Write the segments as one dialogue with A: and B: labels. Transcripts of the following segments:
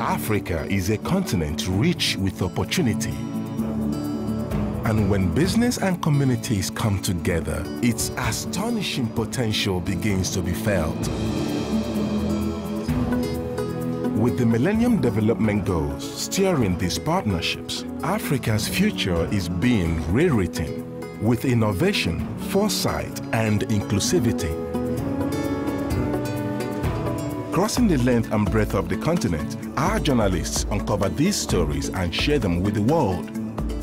A: Africa is a continent rich with opportunity. And when business and communities come together, its astonishing potential begins to be felt. With the Millennium Development Goals steering these partnerships, Africa's future is being rewritten with innovation, foresight, and inclusivity. Crossing the length and breadth of the continent, our journalists uncover these stories and share them with the world.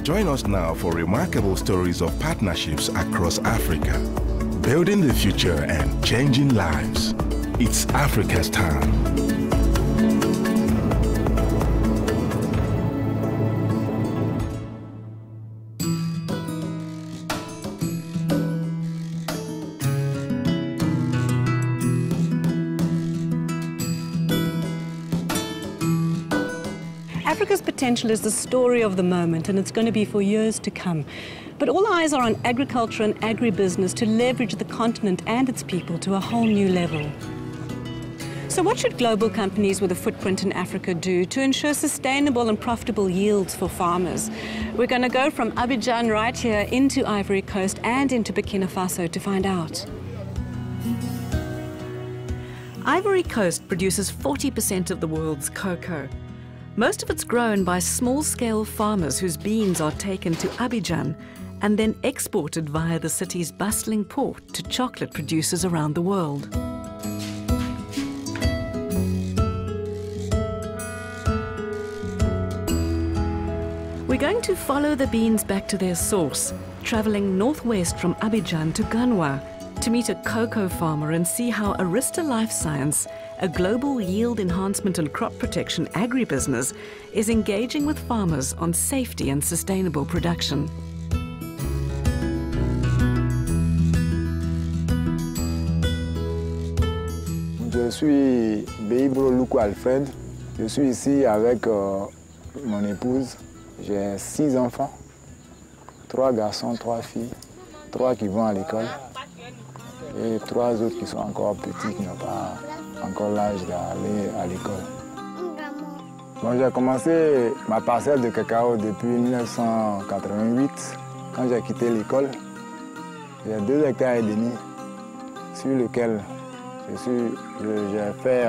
A: Join us now for remarkable stories of partnerships across Africa, building the future and changing lives. It's Africa's time.
B: Africa's potential is the story of the moment, and it's going to be for years to come. But all eyes are on agriculture and agribusiness to leverage the continent and its people to a whole new level. So what should global companies with a footprint in Africa do to ensure sustainable and profitable yields for farmers? We're going to go from Abidjan right here into Ivory Coast and into Burkina Faso to find out. Ivory Coast produces 40% of the world's cocoa. Most of it's grown by small-scale farmers whose beans are taken to Abidjan and then exported via the city's bustling port to chocolate producers around the world. We're going to follow the beans back to their source, traveling northwest from Abidjan to Ganwa to meet a cocoa farmer and see how Arysta LifeScience, a global yield enhancement and crop protection agribusiness, is engaging with farmers on safety and sustainable production.
C: Je suis Alfred. Je suis ici avec mon épouse. J'ai 6 enfants, 3 garçons, 3 filles, 3 qui vont à l'école et 3 autres qui sont encore petits, qui n'ont pas encore l'âge d'aller à l'école. Bon, j'ai commencé ma parcelle de cacao depuis 1988. Quand j'ai quitté l'école, j'ai 2,5 hectares sur lesquels j'ai fait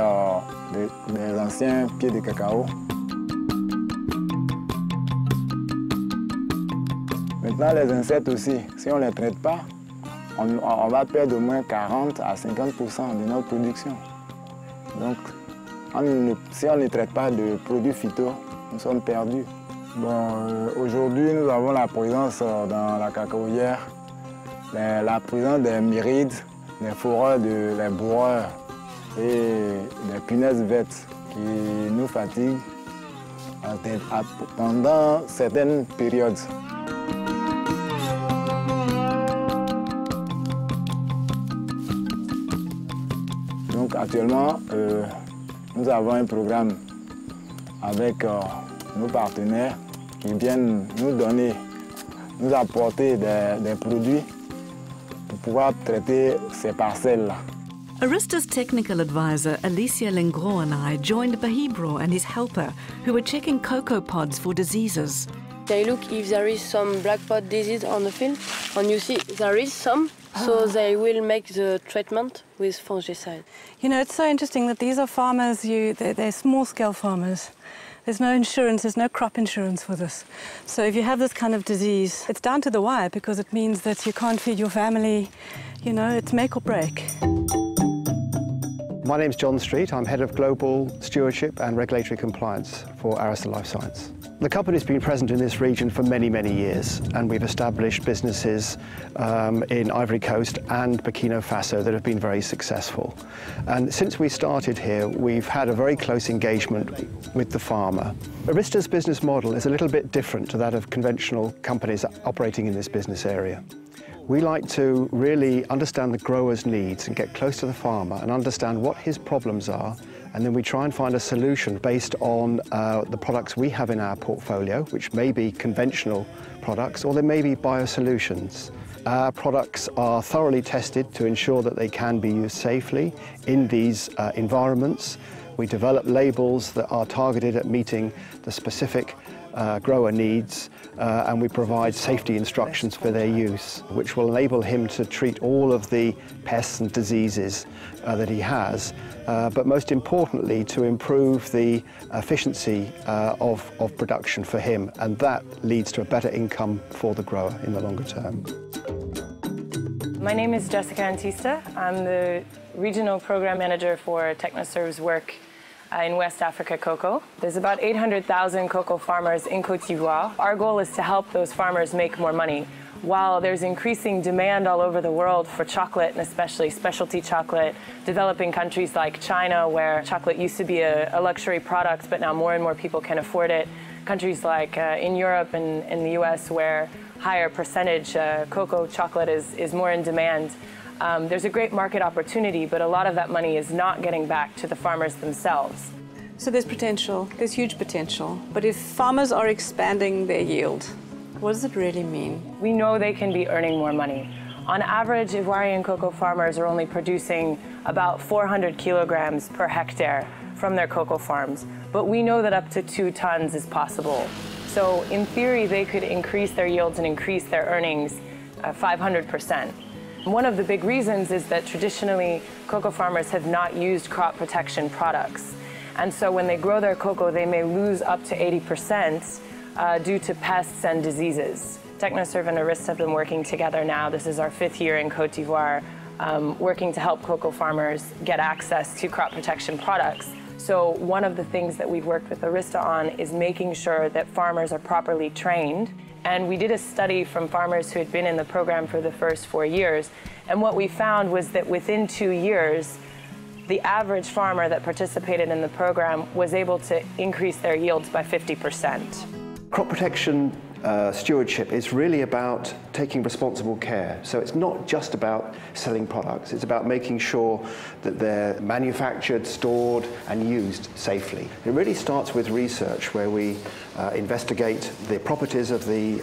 C: des anciens pieds de cacao. Maintenant, les insectes aussi, si on ne les traite pas, on va perdre au moins 40 à 50% de notre production. Donc, si on ne traite pas de produits phyto, nous sommes perdus. Bon, aujourd'hui, nous avons la présence dans la cacaoyère, la présence des myrides, des foreurs, des bourreurs et des punaises vertes qui nous fatiguent pendant certaines périodes. Donc actuellement, nous avons un programme avec nos partenaires qui viennent nous apporter des produits pour pouvoir traiter ces parcelles-là.
B: Arista's technical advisor, Alicia Lengro, and I joined Bahibro and his helper, who were checking cocoa pods for diseases.
D: They look if there is some black pod disease on the field, and you see there is some, so they will make the treatment with fungicide.
B: You know, it's so interesting that these are farmers, they're small-scale farmers. There's no insurance, there's no crop insurance for this. So if you have this kind of disease, it's down to the wire because it means that you can't feed your family. You know, it's make or break.
E: My name's John Street. I'm Head of Global Stewardship and Regulatory Compliance for Arysta LifeScience. The company's been present in this region for many, many years, and we've established businesses in Ivory Coast and Burkina Faso that have been very successful. And since we started here, we've had a very close engagement with the farmer. Arista's business model is a little bit different to that of conventional companies operating in this business area. We like to really understand the grower's needs and get close to the farmer and understand what his problems are, and then we try and find a solution based on the products we have in our portfolio, which may be conventional products or they may be biosolutions. Our products are thoroughly tested to ensure that they can be used safely in these environments. We develop labels that are targeted at meeting the specific grower needs, and we provide safety instructions for their use, which will enable him to treat all of the pests and diseases that he has, but most importantly to improve the efficiency of production for him, and that leads to a better income for the grower in the longer term.
F: My name is Jessica Antista. I'm the Regional Program Manager for TechnoServe's work in West Africa cocoa. There's about 800,000 cocoa farmers in Côte d'Ivoire. Our goal is to help those farmers make more money. While there's increasing demand all over the world for chocolate, and especially specialty chocolate, developing countries like China, where chocolate used to be a luxury product, but now more and more people can afford it. Countries like in Europe and in the US, where higher percentage cocoa chocolate is more in demand. There's a great market opportunity, but a lot of that money is not getting back to the farmers themselves.
B: So there's potential, there's huge potential. But if farmers are expanding their yield, what does it really mean?
F: We know they can be earning more money. On average, Ivoirian cocoa farmers are only producing about 400 kilograms per hectare from their cocoa farms, but we know that up to 2 tons is possible. So in theory, they could increase their yields and increase their earnings 500%. One of the big reasons is that traditionally, cocoa farmers have not used crop protection products. And so when they grow their cocoa, they may lose up to 80% due to pests and diseases. TechnoServe and Arista have been working together now. This is our 5th year in Côte d'Ivoire, working to help cocoa farmers get access to crop protection products. So one of the things that we've worked with Arista on is making sure that farmers are properly trained. And we did a study from farmers who had been in the program for the first 4 years. And what we found was that within 2 years, the average farmer that participated in the program was able to increase their yields by 50%.
E: Crop protection stewardship is really about taking responsible care. So it's not just about selling products, it's about making sure that they're manufactured, stored and used safely. It really starts with research where we investigate the properties of the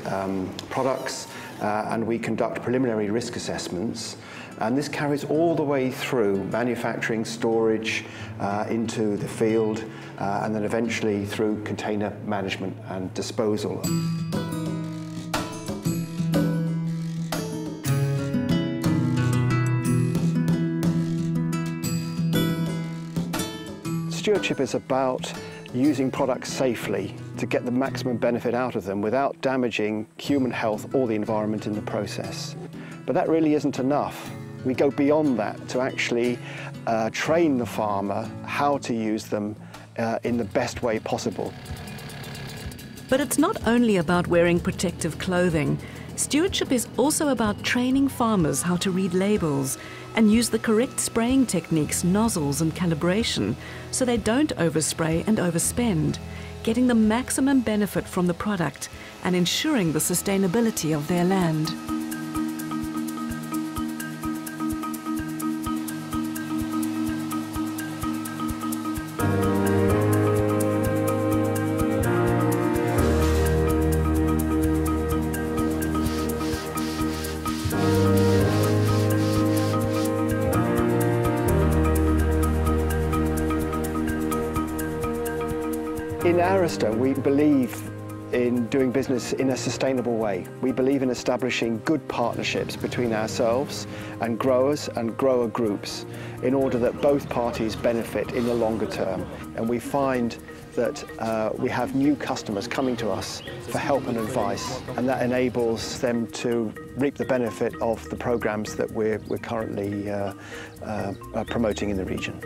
E: products and we conduct preliminary risk assessments. And this carries all the way through manufacturing, storage, into the field, and then eventually through container management and disposal. Stewardship is about using products safely to get the maximum benefit out of them without damaging human health or the environment in the process. But that really isn't enough. We go beyond that to actually train the farmer how to use them in the best way possible.
G: But it's not only about wearing protective clothing. Stewardship is also about training farmers how to read labels and use the correct spraying techniques, nozzles and calibration so they don't overspray and overspend, getting the maximum benefit from the product and ensuring the sustainability of their land.
E: In Arista, we believe in doing business in a sustainable way. We believe in establishing good partnerships between ourselves and growers and grower groups in order that both parties benefit in the longer term. And we find that we have new customers coming to us for help and advice, and that enables them to reap the benefit of the programs that we're currently promoting in the region.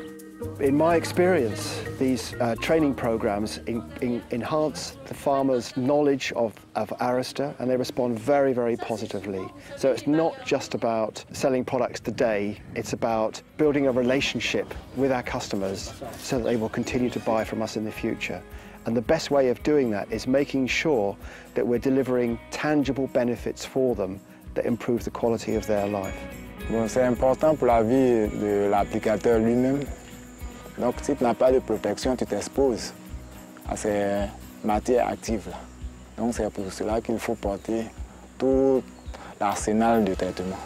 E: In my experience, these training programs enhance the farmers' knowledge of Arista, and they respond very, very positively. So it's not just about selling products today, it's about building a relationship with our customers so that they will continue to buy from us in the future. And the best way of doing that is making sure that we're delivering tangible benefits for them that improve the quality of their life.
C: Bon, c'est important pour la vie de l'applicateur lui-même. Donc, si tu n'as pas de protection, tu t'exposes à ces matières actives-là. Donc, c'est pour cela qu'il faut porter tout l'arsenal de traitement.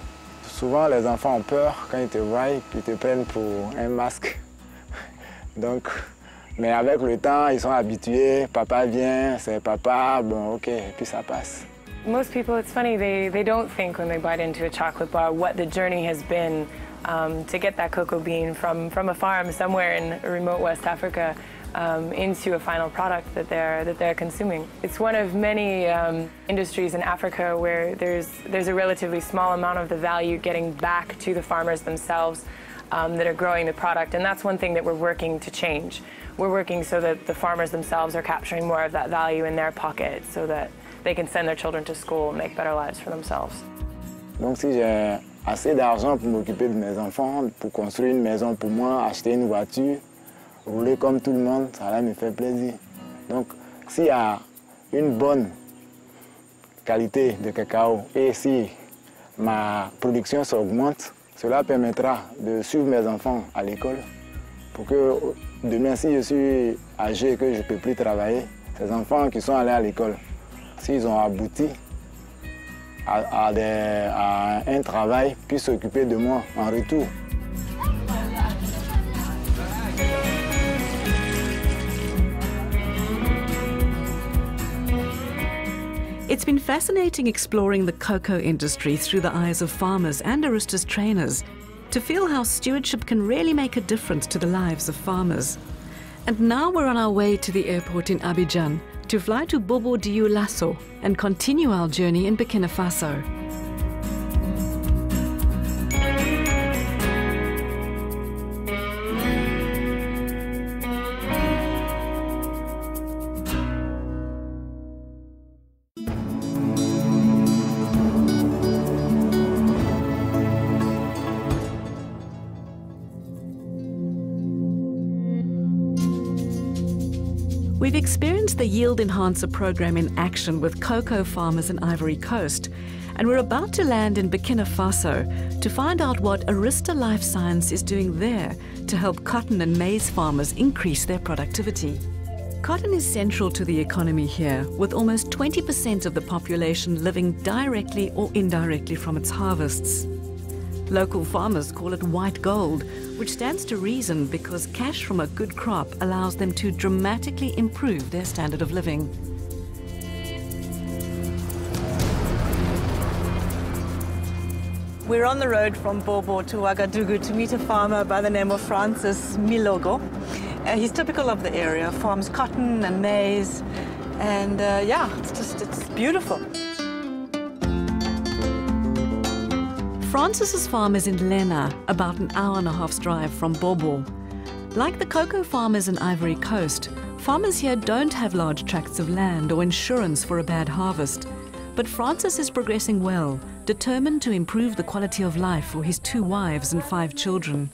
C: Souvent, les enfants ont peur quand ils te voient, qu'ils te prennent pour un masque. Donc, mais avec le temps, ils sont habitués. Papa vient, c'est papa, bon, ok, et puis ça passe.
F: Most people, it's funny, they don't think when they bite into a chocolate bar what the journey has been to get that cocoa bean from a farm somewhere in remote West Africa into a final product that they're consuming. It's one of many industries in Africa where there's a relatively small amount of the value getting back to the farmers themselves that are growing the product, and that's one thing that we're working to change. We're working so that the farmers themselves are capturing more of that value in their pocket so that they can send their children to school and make better lives for themselves.
C: Donc si j'ai assez d'argent pour m'occuper de mes enfants, pour construire une maison pour moi, acheter une voiture, rouler comme tout le monde, ça là me fait plaisir. Donc s'il y a une bonne qualité de cacao et si ma production s'augmente, cela permettra de suivre mes enfants à l'école pour que demain, si je suis âgé et que je ne peux plus travailler, ces enfants qui sont allés à l'école, s'ils ont abouti à un travail, puissent s'occuper de moi en retour.
G: It's been fascinating exploring the cocoa industry through the eyes of farmers and Arista's trainers to feel how stewardship can really make a difference to the lives of farmers. And now we're on our way to the airport in Abidjan to fly to Bobo Dioulasso and continue our journey in Burkina Faso. We've experienced the Yield Enhancer program in action with cocoa farmers in Ivory Coast, and we're about to land in Burkina Faso to find out what Arysta LifeScience is doing there to help cotton and maize farmers increase their productivity. Cotton is central to the economy here, with almost 20% of the population living directly or indirectly from its harvests. Local farmers call it white gold, which stands to reason because cash from a good crop allows them to dramatically improve their standard of living.
H: We're on the road from Bobo to Ouagadougou to meet a farmer by the name of Francis Milogo. He's typical of the area, farms cotton and maize, and yeah, it's beautiful.
G: Francis's farm is in Lena, about an hour-and-a-half's drive from Bobo. Like the cocoa farmers in Ivory Coast, farmers here don't have large tracts of land or insurance for a bad harvest. But Francis is progressing well, determined to improve the quality of life for his 2 wives and 5 children.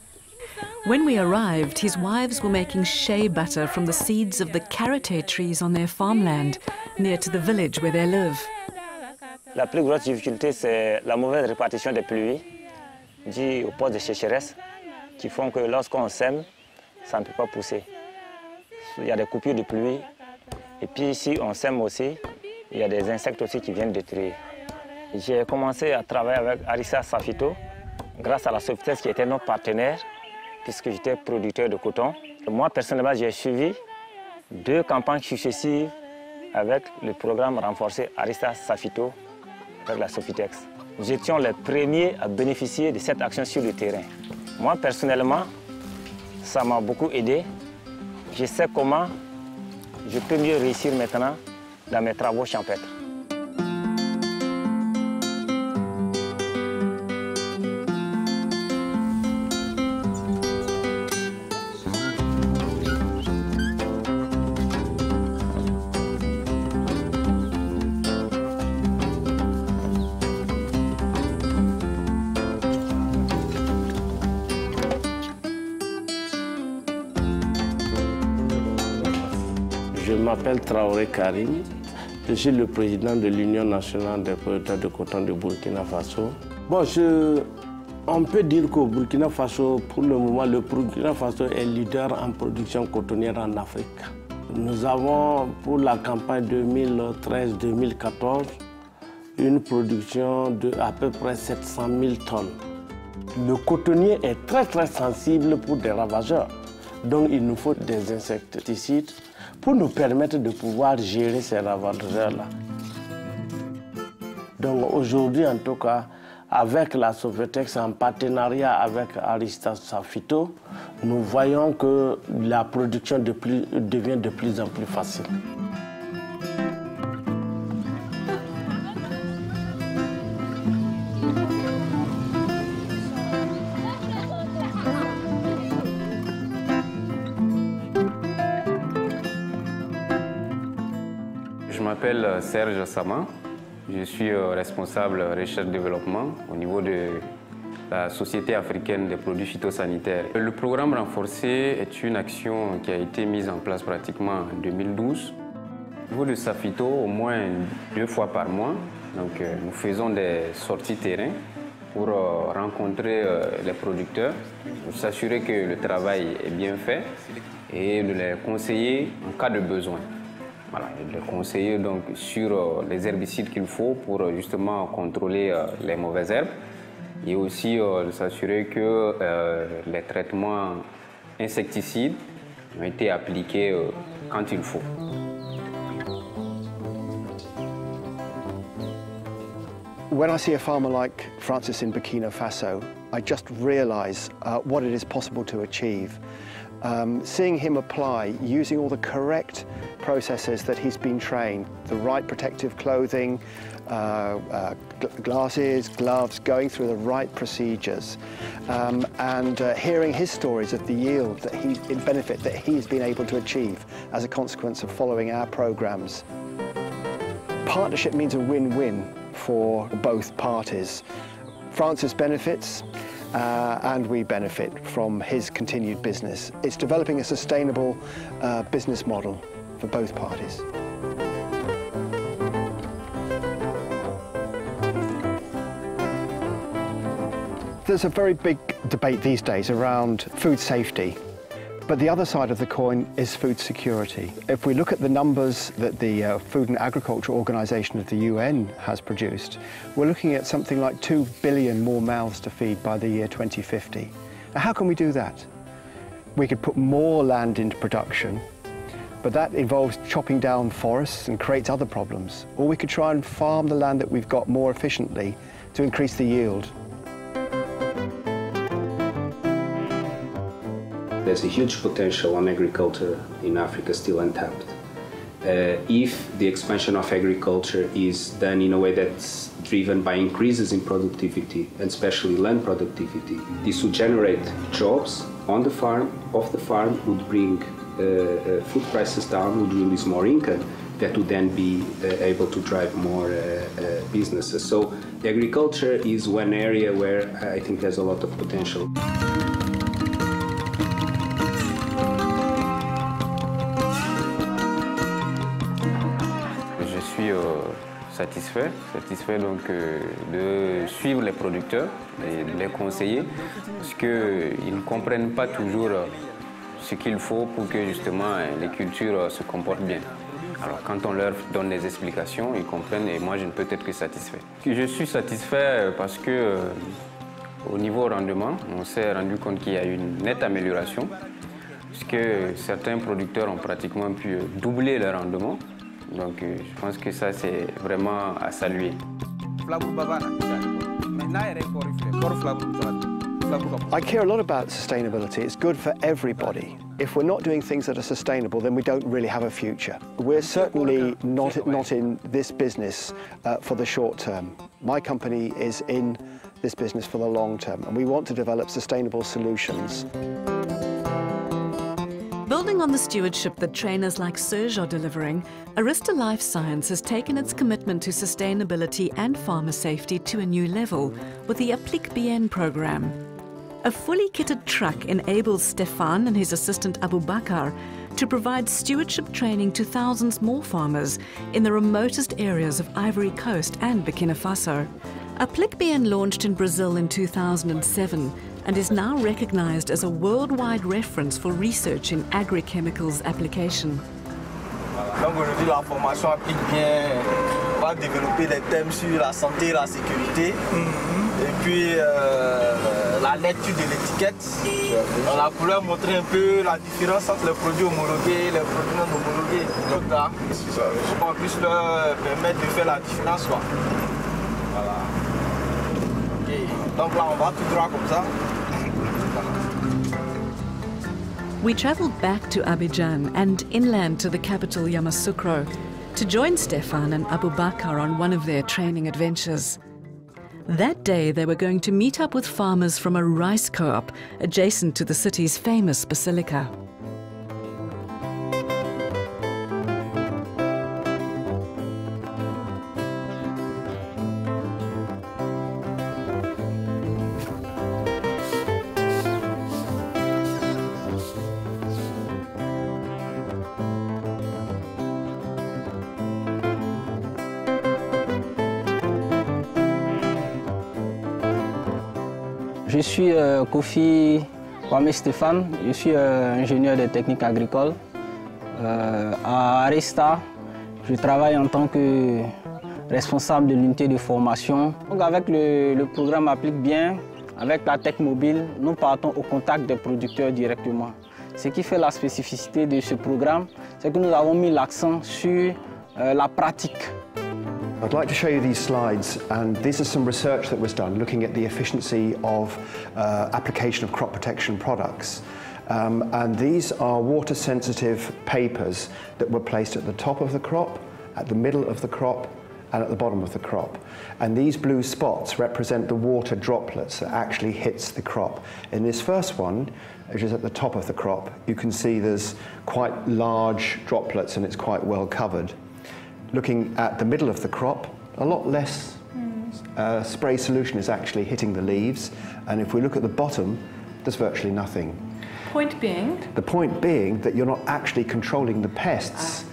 G: When we arrived, his wives were making shea butter from the seeds of the karité trees on their farmland, near to the village where they live.
I: La plus grosse difficulté, c'est la mauvaise répartition des pluies dues aux postes de sécheresse qui font que lorsqu'on sème, ça ne peut pas pousser. Il y a des coupures de pluie et puis si on sème aussi, il y a des insectes aussi qui viennent détruire. J'ai commencé à travailler avec Arista grâce à la Sofitex qui était notre partenaire puisque j'étais producteur de coton. Moi personnellement, j'ai suivi 2 campagnes successives avec le programme renforcé Arista Safito avec la Sofitex. Nous étions les premiers à bénéficier de cette action sur le terrain. Moi, personnellement, ça m'a beaucoup aidé. Je sais comment je peux mieux réussir maintenant dans mes travaux champêtres.
J: Je m'appelle Traoré Karim, je suis le président de l'Union nationale des producteurs de coton de Burkina Faso. Bon, on peut dire qu'au Burkina Faso, pour le moment, le Burkina Faso est leader en production cotonnière en Afrique. Nous avons, pour la campagne 2013-2014, une production de à peu près 700 000 tonnes. Le cotonnier est très sensible pour des ravageurs. Donc il nous faut des insecticides pour nous permettre de pouvoir gérer ces ravageurs-là. Donc aujourd'hui, en tout cas, avec la Sofetex en partenariat avec Arista Phyto, nous voyons que la production devient de plus en plus facile.
K: Je m'appelle Serge Sama. Je suis responsable recherche-développement au niveau de la Société africaine des produits phytosanitaires. Le programme renforcé est une action qui a été mise en place pratiquement en 2012. Au niveau de Safito, au moins 2 fois par mois, donc, nous faisons des sorties terrain pour rencontrer les producteurs, pour s'assurer que le travail est bien fait et de les conseiller en cas de besoin. Voilà, de les conseiller donc sur les herbicides qu'il faut pour justement contrôler les mauvaises herbes et aussi de s'assurer que les traitements insecticides ont été appliqués quand il faut.
E: When I see a farmer like Francis in Burkina Faso, I just realize what it is possible to achieve. Seeing him apply, using all the correct processes that he's been trained, the right protective clothing, glasses, gloves, going through the right procedures, and hearing his stories of the yield that benefit that he's been able to achieve as a consequence of following our programs. Partnership means a win-win for both parties. Francis benefits, and we benefit from his continued business. It's developing a sustainable business model for both parties. There's a very big debate these days around food safety, but the other side of the coin is food security. If we look at the numbers that the Food and Agriculture Organization of the UN has produced, we're looking at something like 2 billion more mouths to feed by the year 2050. Now, how can we do that? We could put more land into production, but that involves chopping down forests and creates other problems. Or we could try and farm the land that we've got more efficiently to increase the yield.
L: There's a huge potential on agriculture in Africa still untapped. If the expansion of agriculture is done in a way that's driven by increases in productivity, and especially land productivity, this would generate jobs on the farm, off the farm, would bring food prices down, would release more income that would then be able to drive more businesses. So agriculture is one area where I think there's a lot of potential.
K: Satisfait donc de suivre les producteurs et de les conseiller parce qu'ils ne comprennent pas toujours ce qu'il faut pour que justement les cultures se comportent bien. Alors quand on leur donne des explications, ils comprennent et moi je ne peux être que satisfait. Je suis satisfait parce que au niveau rendement, on s'est rendu compte qu'il y a une nette amélioration puisque certains producteurs ont pratiquement pu doubler leur rendement. Donc je pense que ça c'est vraiment à saluer.
E: I care a lot about sustainability. It's good for everybody. If we're not doing things that are sustainable, then we don't really have a future. We're certainly not in this business for the short term. My company is in this business for the long term, and we want to develop sustainable solutions.
G: Building on the stewardship that trainers like Serge are delivering, Arysta LifeScience has taken its commitment to sustainability and farmer safety to a new level with the Applique program. A fully kitted truck enables Stefan and his assistant Abu Bakr to provide stewardship training to thousands more farmers in the remotest areas of Ivory Coast and Burkina Faso. Applique launched in Brazil in 2007 and is now recognized as a worldwide reference for research in agri-chemicals application.
M: Donc aujourd'hui, la formation Applique va développer des thèmes sur la santé et la sécurité. Et puis la lecture de l'étiquette. La couleur montrait un peu la différence entre les produits homologués et les produits non homologués. Donc là, on puisse leur permettre de faire la différence. Quoi. Voilà. Okay. Donc là, on va tout droit comme ça.
G: We travelled back to Abidjan and inland to the capital Yamoussoukro to join Stefan and Abubakar on one of their training adventures. That day they were going to meet up with farmers from a rice co-op adjacent to the city's famous basilica.
N: Je suis Kofi Kwame Stéphane, je suis ingénieur de techniques agricoles. À Arista, je travaille en tant que responsable de l'unité de formation. Donc avec le programme Applique bien, avec la tech mobile, nous partons au contact des producteurs directement. Ce qui fait la spécificité de ce programme, c'est que nous avons mis l'accent sur la pratique.
E: I'd like to show you these slides, and this is some research that was done looking at the efficiency of application of crop protection products. And these are water-sensitive papers that were placed at the top of the crop, at the middle of the crop, and at the bottom of the crop. And these blue spots represent the water droplets that actually hits the crop. In this first one, which is at the top of the crop, you can see there's quite large droplets and it's quite well covered. Looking at the middle of the crop, a lot less spray solution is actually hitting the leaves, and if we look at the bottom, there's virtually nothing.
G: Point being? The
E: point being that you're not actually controlling the pests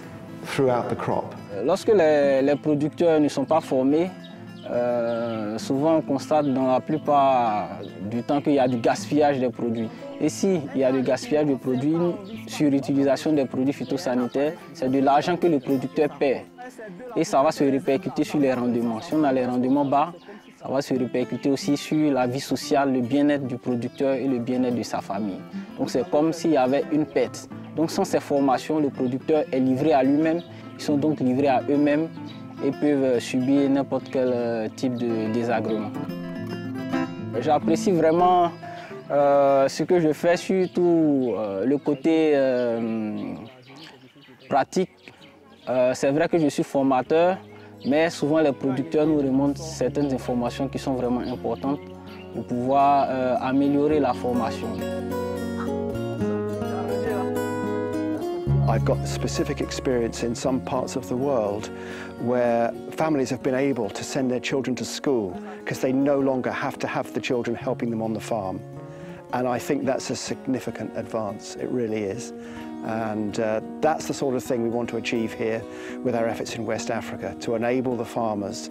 E: throughout the crop.
N: Lorsque les producteurs ne sont pas formés, souvent on constate dans la plupart du temps qu'il y a du gaspillage des produits. Et s'il y a du gaspillage de produits, sur l'utilisation des produits phytosanitaires, c'est de l'argent que le producteur perd. Et ça va se répercuter sur les rendements. Si on a les rendements bas, ça va se répercuter aussi sur la vie sociale, le bien-être du producteur et le bien-être de sa famille. Donc c'est comme s'il y avait une perte. Donc sans ces formations, le producteur est livré à lui-même. Ils sont donc livrés à eux-mêmes et peuvent subir n'importe quel type de désagrément. J'apprécie vraiment ce que je fais, surtout le côté pratique. C'est vrai que je suis formateur, mais souvent les producteurs nous remontent certaines informations qui sont vraiment importantes pour pouvoir améliorer la formation.
E: I've got specific experience in some parts of the world where families have been able to send their children to school because they no longer have to have the children helping them on the farm. And I think that's a significant advance, it really is. And that's the sort of thing we want to achieve here with our efforts in West Africa, to enable the farmers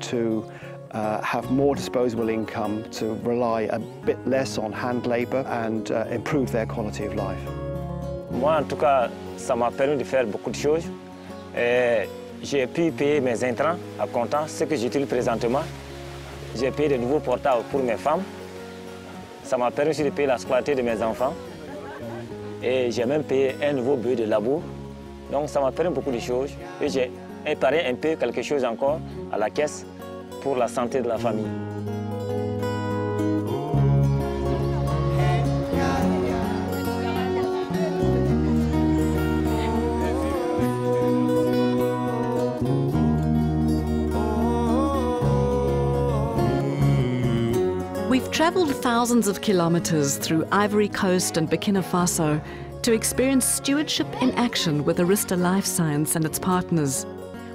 E: to have more disposable income, to rely a bit less on hand labour and improve their quality of life.
I: Moi, en tout cas, ça m'a permis de faire beaucoup de choses. J'ai pu payer mes intrants à comptant, ce que j'utilise présentement. J'ai payé de nouveaux portables pour mes femmes. Ça m'a permis aussi de payer la scolarité de mes enfants. Et j'ai même payé un nouveau bureau de labour. Donc ça m'a permis beaucoup de choses. Et j'ai épargné un peu quelque chose encore à la caisse pour la santé de la famille.
G: We've travelled thousands of kilometres through Ivory Coast and Burkina Faso to experience stewardship in action with Arysta LifeScience and its partners.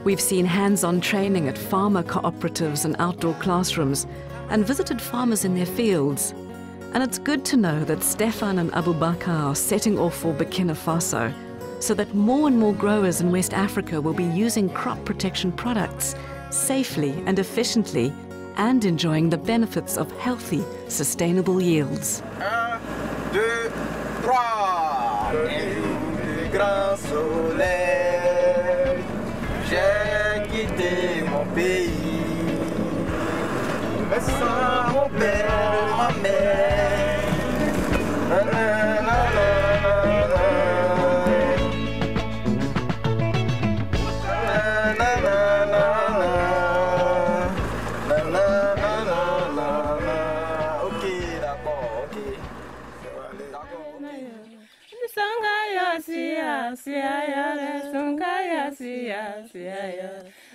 G: We've seen hands-on training at farmer co-operatives and outdoor classrooms and visited farmers in their fields. And it's good to know that Stefan and Abubakar are setting off for Burkina Faso so that more and more growers in West Africa will be using crop protection products safely and efficiently and enjoying the benefits of healthy, sustainable yields.
M: 1, 2, 3. Le grand soleil, j'ai quitté mon pays. Mais sans mon père, ma mère.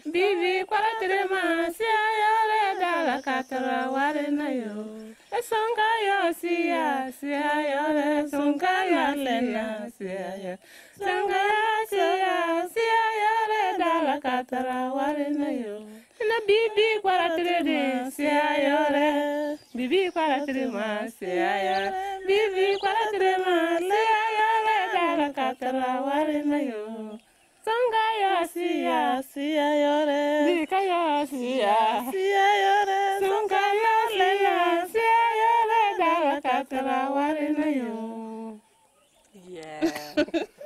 O: Bibi kwalatrema sia yore dala katara ware na yo. Songa yo sia yore songa yo lena sia. Songa sia yore dala katara ware na yo. Na bibi kwalatrema sia yore. Bibi kwalatrema sia yore. Bibi kwalatrema sia yore dala katara ware na yo. Songa ya sia yore. Bika ya sia yore. Songa ya lena sia yore dala katara ware na yo.
H: Yeah.